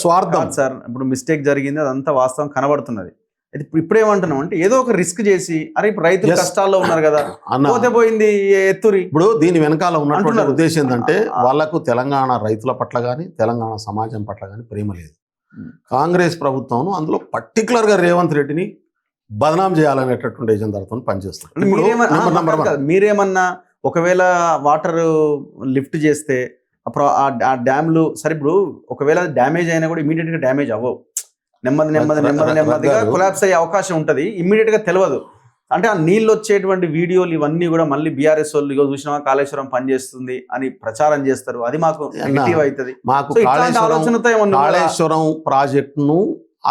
స్వార్థం సార్. ఇప్పుడు మిస్టేక్ జరిగింది, అదంతా వాస్తవం కనబడుతున్నది. అయితే ఇప్పుడు ఏమంటున్నాం అంటే ఏదో ఒక రిస్క్ చేసి అరే ఇప్పుడు రైతులు కష్టాల్లో ఉన్నారు కదా, పోతే పోయింది ఎత్తురి. ఇప్పుడు దీని వెనకాల ఉన్నటువంటి ఉద్దేశం ఏంటంటే వాళ్ళకు తెలంగాణ రైతుల పట్ల కానీ తెలంగాణ సమాజం పట్ల కానీ ప్రేమ లేదు. కాంగ్రెస్ ప్రభుత్వం అందులో పర్టికులర్గా రేవంత్ రెడ్డిని బదనాం చేయాలనేటటువంటి ఏజెండాతో పనిచేస్తారు. మీరేమన్నా ఒకవేళ వాటర్ లిఫ్ట్ చేస్తే ఆ డ్యామ్లు సరే, ఇప్పుడు ఒకవేళ డ్యామేజ్ అయినా కూడా ఇమీడియట్ గా డ్యామేజ్ అవ్వవు, నెమ్మదిగా కొలాప్స్ అయ్యే అవకాశం ఉంటది, ఇమ్మీడియట్ గా తెలియదు. అంటే ఆ నీళ్ళు వచ్చేటువంటి వీడియోలు ఇవన్నీ కూడా మళ్ళీ బీఆర్ఎస్ వాళ్ళు ఇగో చూసినా కాళేశ్వరం పనిచేస్తుంది అని ప్రచారం చేస్తారు, అది మాకు నెగటివ్ అవుతుంది. మాకు కాళేశ్వరం ప్రాజెక్టును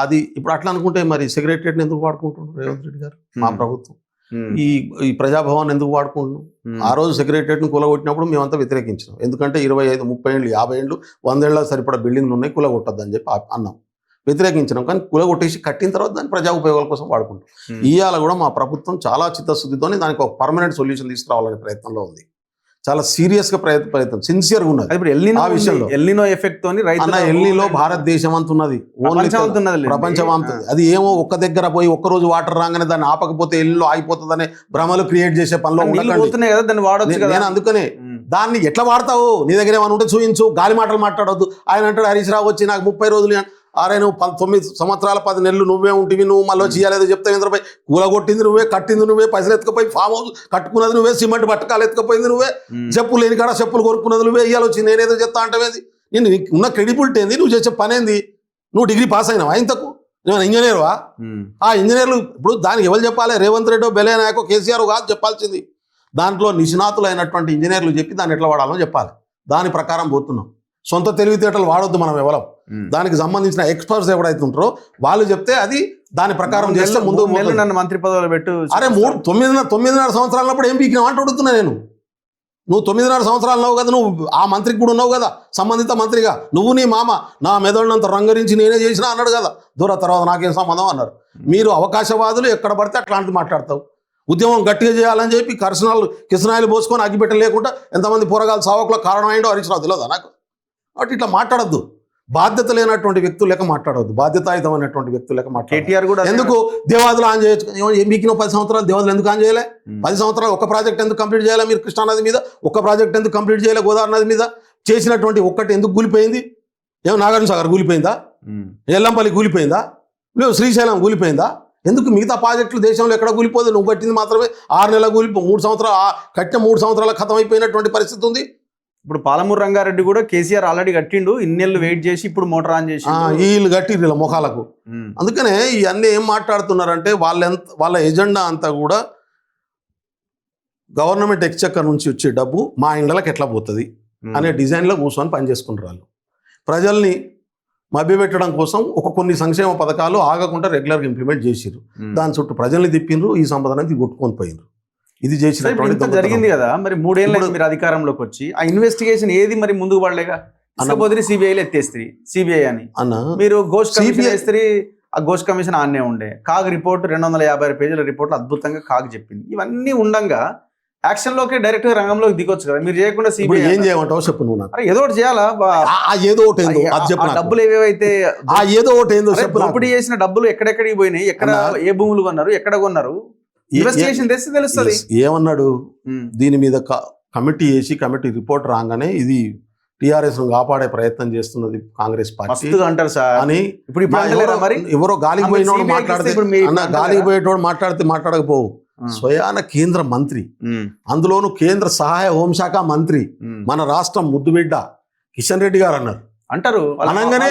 అది ఇప్పుడు అట్లా అనుకుంటే మరి సెక్రటరియట్ ఎందుకు వాడుకుంటున్నారు రేవంత్ రెడ్డి గారు, మా ప్రభుత్వం ఈ ప్రజాభవన్ ఎందుకు వాడుకుంటున్నాం? ఆ రోజు సెక్రటరియట్ను కూలగొట్టినప్పుడు మేమంతా వ్యతిరేకించినాం. ఎందుకంటే 25, 30 ఏళ్ళు, 50 ఏళ్ళు, 100 ఏళ్ళ సరిపడా బిల్డింగ్లు ఉన్నాయి, కూలగొట్టద్దని చెప్పి అన్నాం, వ్యతిరేకించినాం. కానీ కూలగొట్టేసి కట్టిన తర్వాత దాన్ని ప్రజా ఉపయోగాల కోసం వాడుకుంటాం. ఇవాళ కూడా మా ప్రభుత్వం చాలా చిత్తశుద్ధితోనే దానికి ఒక పర్మనెంట్ సొల్యూషన్ తీసుకురావాలనే ప్రయత్నంలో ఉంది. చాలా సీరియస్ గా ప్రయత్నం సిన్సియర్గా ఉన్నది. ఆ విషయంలో ఎల్నినో ఎఫెక్ట్ తోని ఎల్నిలో భారతదేశం అంత ఉన్నది, ప్రపంచం అంతుంది. అది ఏమో ఒక్క దగ్గర పోయి ఒక్కరోజు వాటర్ రాగానే దాన్ని ఆపకపోతే ఎల్నిలో ఆగిపోతుందనే భ్రమలు క్రియేట్ చేసే పనిలో నేను అందుకనే దాన్ని ఎట్లా వాడతావు, నీ దగ్గర ఏమైనా ఉంటే చూయించు, గాలి మాటలు మాట్లాడవద్దు. ఆయన అంటాడు హరీష్ రావు వచ్చి నాకు 30 రోజులు, అరే నువ్వు 9 సంవత్సరాల 10 నెలలు నువ్వే ఉంటివి, నువ్వు మళ్ళీ చేయలేదో చెప్తావు. ఇంద్రపై కూలగొట్టింది నువ్వే, కట్టింది నువ్వే, పైసలు ఎత్తుకపోయి ఫామ్ హౌస్ కట్టుకున్నది నువ్వే, సిమెంట్ బట్టకాలు ఎత్తుకపోయింది నువ్వే, చెప్పులు లేని కాడ చెప్పులు కొనుక్కున్నది నువ్వే, ఇవాళ వచ్చి నేనేదో చెప్తా అంటేది. నేను ఉన్న క్రెడిబిలిటీ ఏంది, నువ్వు చేసే పని ఏంది? నువ్వు డిగ్రీ పాస్ అయినావా ఇంతకు? నువ్వు ఇంజనీర్వా? ఆ ఇంజనీర్లు ఇప్పుడు దానికి ఎవరు చెప్పాలి? రేవంత్ రెడ్డో బెలే నాయకో కేసీఆర్ కాదు చెప్పాల్సింది. దాంట్లో నిష్ణాతులైనటువంటి ఇంజనీర్లు చెప్పి దాన్ని ఎట్లా వాడాలో చెప్పాలి. దాని ప్రకారం పోతున్నాం. సొంత తెలివితేటలు వాడొద్దు మనం ఎవరం. దానికి సంబంధించిన ఎక్స్పర్ట్స్ ఎవరైతే ఉంటారో వాళ్ళు చెప్తే అది దాని ప్రకారం చేస్తే ముందు నన్ను మంత్రి పదవులు పెట్టు. అరే 9.5 సంవత్సరాలప్పుడు ఏం పీకినావు అంటే అడుగుతున్నా నేను. నువ్వు 9.5 సంవత్సరాలు ఉన్నావు కదా, నువ్వు ఆ మంత్రికి కూడా ఉన్నావు కదా, సంబంధిత మంత్రిగా. నువ్వు నీ మామ నా మెదడునంత రంగరించి నేనే చేసినా అన్నాడు కదా, దూర తర్వాత నాకేం సంబంధం అన్నారు. మీరు అవకాశవాదులు ఎక్కడ పడితే అట్లాంటిది మాట్లాడతావు. ఉద్యమం గట్టిగా చేయాలని చెప్పి కిసనాయిలు పోసుకొని అగ్గిపెట్ట లేకుండా ఎంతమంది పోరగాలు సావకులో కారణం అయిందో హరీష్ రావు తెలియదా నాకు? కాబట్టి ఇట్లా మాట్లాడద్దు. బాధ్యత లేనటువంటి వ్యక్తులు లెక్క మాట్లాడవద్దు, బాధ్యతాయుతమైనటువంటి వ్యక్తులు లెక్క మాట్లాడారు. కేటీఆర్ కూడా ఎందుకు దేవాదులు ఆన్ చేయొచ్చు? మీకినో 10 సంవత్సరాలు దేవాదులు ఎందుకు ఆన్ చేయలే? 10 సంవత్సరాలు ఒక ప్రాజెక్ట్ ఎందుకు కంప్లీట్ చేయాలి? మీరు కృష్ణానది మీద ఒక ప్రాజెక్ట్ ఎందుకు కంప్లీట్ చేయలే? గోదావరి నది మీద చేసినటువంటి ఒక్కటి ఎందుకు కూలిపోయింది? ఏమో నాగార్జున సాగర్ కూలిపోయిందా? ఎల్లంపల్లి కూలిపోయిందా? లేదు శ్రీశైలం కూలిపోయిందా? ఎందుకు మిగతా ప్రాజెక్టులు దేశంలో ఎక్కడ కూలిపోదు? నువ్వు కట్టింది మాత్రమే 6 నెలల 3 సంవత్సరాలు కట్టిన 3 సంవత్సరాల ఖతం అయిపోయినటువంటి పరిస్థితి ఉంది. ఇప్పుడు పాలమూరు రంగారెడ్డి కూడా కేసీఆర్ ఆల్రెడీ కట్టిండు, ఇన్నేళ్ళు వెయిట్ చేసి ఇప్పుడు మోటార్ ఆన్ చేసి వీళ్ళు కట్టిరు ఇలా మొఖాలకు. అందుకనే ఇవన్నీ ఏం మాట్లాడుతున్నారంటే వాళ్ళ ఎజెండా అంతా కూడా గవర్నమెంట్ ఎక్స్చెక్కర్ నుంచి వచ్చే డబ్బు మా ఇండ్లకి ఎట్లా పోతుంది అనే డిజైన్లో కూర్చొని పనిచేసుకుంటారు వాళ్ళు. ప్రజల్ని మభ్యపెట్టడం కోసం కొన్ని సంక్షేమ పథకాలు ఆగకుండా రెగ్యులర్గా ఇంప్లిమెంట్ చేసిరు. దాని చుట్టూ ప్రజల్ని తిప్పినరు, ఈ సంపదనకి కొట్టుకొని పోయినరు. ఇది చేసిన జరిగింది కదా. మరి 3 ఏళ్ళు మీరు అధికారంలోకి వచ్చి ఆ ఇన్వెస్టిగేషన్ ఏది మరి ముందుకు పడలేగా? బదిలీ సిబిఐలో ఎత్తేస్త్రీ, సిబిఐ అని అన్న మీరు ఘోష్ కమిషన్ వేస్తే ఆ ఘోష్ కమిషన్ ఆన్నే ఉండే. కాగ్ రిపోర్ట్ 256 పేజీల రిపోర్ట్ అద్భుతంగా కాగ్ చెప్పింది. ఇవన్నీ ఉండగా యాక్షన్ లోకి డైరెక్ట్ గా రంగంలోకి దిగొచ్చు కదా. మీరు చేయకుండా సిబిఐ ఏం చేయమంటావు చెప్పు నువ్వు? ఏదో ఒకటి చేయాలా? ఏదో ఒకటి డబ్బులు ఏవేవైతే ఏదో ఒకటి ఏందో చెప్పు. దోపిడీ చేసిన డబ్బులు ఎక్కడెక్కడికి పోయినాయి, ఎక్కడ ఏ భూములు కొన్నారు, ఎక్కడ కొన్నారు, ఇన్వెస్టిగేషన్ తెస్తే తెలుస్తుంది. ఏమన్నాడు దీని మీద కమిటీ వేసి కమిటీ రిపోర్ట్ రాగానే ఇది టీఆర్ఎస్ ను కాపాడే ప్రయత్నం చేస్తున్నది కాంగ్రెస్ పార్టీ అంటారు సార్ అని. ఇప్పుడు ఎవరో గాలికి పోయినోడు మాట్లాడితే గాలికి పోయేటోడు మాట్లాడకపోవు. స్వయాన కేంద్ర మంత్రి, అందులోను కేంద్ర సహాయ హోంశాఖ మంత్రి, మన రాష్ట్రం ముద్దుబిడ్డ కిషన్ రెడ్డి గారు అన్నారు. అంటారు అనగానే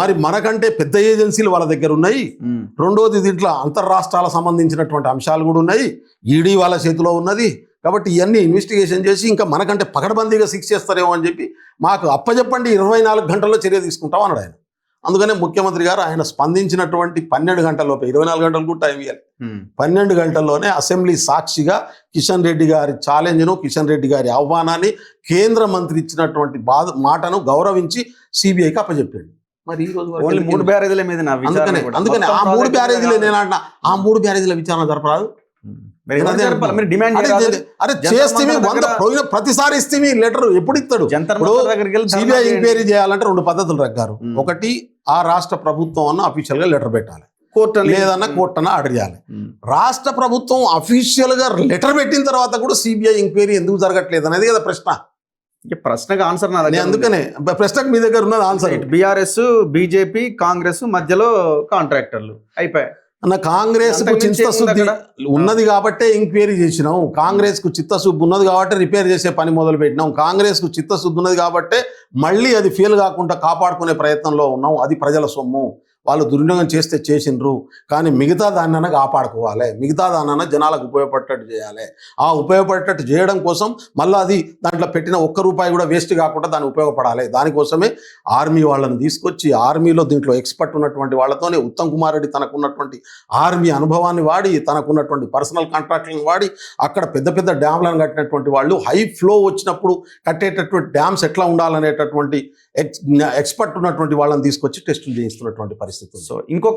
మరి మనకంటే పెద్ద ఏజెన్సీలు వాళ్ళ దగ్గర ఉన్నాయి. రెండోది దీంట్లో అంతర్రాష్ట్రాల సంబంధించినటువంటి అంశాలు కూడా ఉన్నాయి. ఈడీ వాళ్ళ చేతిలో ఉన్నది. కాబట్టి ఇవన్నీ ఇన్వెస్టిగేషన్ చేసి ఇంకా మనకంటే పకడ్బందీగా శిక్ష చేస్తారేమో అని చెప్పి మాకు అప్పచెప్పండి, 24 గంటల్లో చర్య తీసుకుంటాం అన్నాడు ఆయన. అందుకనే ముఖ్యమంత్రి గారు ఆయన స్పందించినటువంటి 12 గంటల్లోపే, 24 గంటలు కూడా టైం ఇవ్వాలి, 12 గంటల్లోనే అసెంబ్లీ సాక్షిగా కిషన్ రెడ్డి గారి ఛాలెంజ్ను, కిషన్ రెడ్డి గారి ఆహ్వానాన్ని, కేంద్ర మంత్రి ఇచ్చినటువంటి మాటను గౌరవించి సిబిఐకి అప్పచెప్పాడు. మరి ఈ రోజు 3 బ్యారేజీల మీద అందుకనే ఆ 3 బ్యారేజీలే నేను అంటున్నా, ఆ 3 బ్యారేజీల విచారణ జరపరాదు. మీరు నేను అదే జరపాలి, మీరు డిమాండ్ అరే చేయాలి. అరే జంతర్ చేస్తే మంతర్ దగ్గర- ప్రతిసారి ఇస్తే లెటర్ ఎప్పుడు ఇస్తాడు? జంతర్ ఇప్పుడు మంతర్ దగ్గరికి వెళ్ళి ధర్నా సిబిఐ చేయండి. ఎంక్వైరీ చేయాలంటే 2 పద్ధతులు రగ్గారు. ఉమ్. ఒకటి ఆ రాష్ట్ర ప్రభుత్వం అన్న అఫీషియల్ గా లెటర్ పెట్టాలి, కోర్టు అని- లేదన్నా కోర్టు అన్న ఆర్డర్ చేయాలి. ఉమ్. రాష్ట్ర ప్రభుత్వం అఫీషియల్ గా లెటర్ పెట్టిన తర్వాత కూడా సిబిఐ ఎంక్వైరీ ఎందుకు జరగట్లేదు అనేది కదా ప్రశ్న. ఇక ప్రశ్నకు ఆన్సర్ నా నేను దగ్గర ఉంది. అందుకనే ప్రశ్నకు మీ దగ్గర ఉన్నది ఆన్సర్. బీఆర్ఎస్, బీజేపీ, కాంగ్రెస్ మధ్యలో కాంట్రాక్టర్లు అయిపోయాయి. అన్న కాంగ్రెస్ కు అంతకుమించి చిత్తశుద్ధి ఏముంది ఉన్నది కాబట్టే ఎంక్వైరీ చేసినాం. కాంగ్రెస్ కు చిత్తశుద్ధి ఉన్నది కాబట్టి రిపేర్ చేసే పని మొదలు పెట్టినాం. కాంగ్రెస్ కు చిత్తశుద్ధి ఉన్నది కాబట్టే మళ్ళీ అది ఫెయిల్ కాకుండా కాపాడుకునే ప్రయత్నంలో ఉన్నాం. అది ప్రజల సొమ్ము, వాళ్ళు దుర్వినియోగం చేస్తే చేసిండ్రు, కానీ మిగతా దాన్నైనా కాపాడుకోవాలి, మిగతా దాన్నైనా జనాలకు ఉపయోగపడేటట్టు చేయాలి. ఆ ఉపయోగపడేటట్టు చేయడం కోసం మళ్ళీ అది దాంట్లో పెట్టిన ₹1 కూడా వేస్ట్ కాకుండా దానికి ఉపయోగపడాలి. దానికోసమే ఆర్మీ వాళ్ళని తీసుకొచ్చి ఆర్మీలో దీంట్లో ఎక్స్పర్ట్ ఉన్నటువంటి వాళ్ళతోనే ఉత్తమ్ కుమార్ రెడ్డి తనకున్నటువంటి ఆర్మీ అనుభవాన్ని వాడి, తనకున్నటువంటి పర్సనల్ కాంట్రాక్ట్లను వాడి అక్కడ పెద్ద పెద్ద డ్యామ్లను కట్టినటువంటి వాళ్ళు, హై ఫ్లో వచ్చినప్పుడు కట్టేటటువంటి డ్యామ్స్ ఎట్లా ఉండాలనేటటువంటి ఎక్స్పర్ట్ ఉన్నటువంటి వాళ్ళని తీసుకొచ్చి టెస్టులు చేయిస్తున్నటువంటి పరిస్థితి. సో ఇంకొక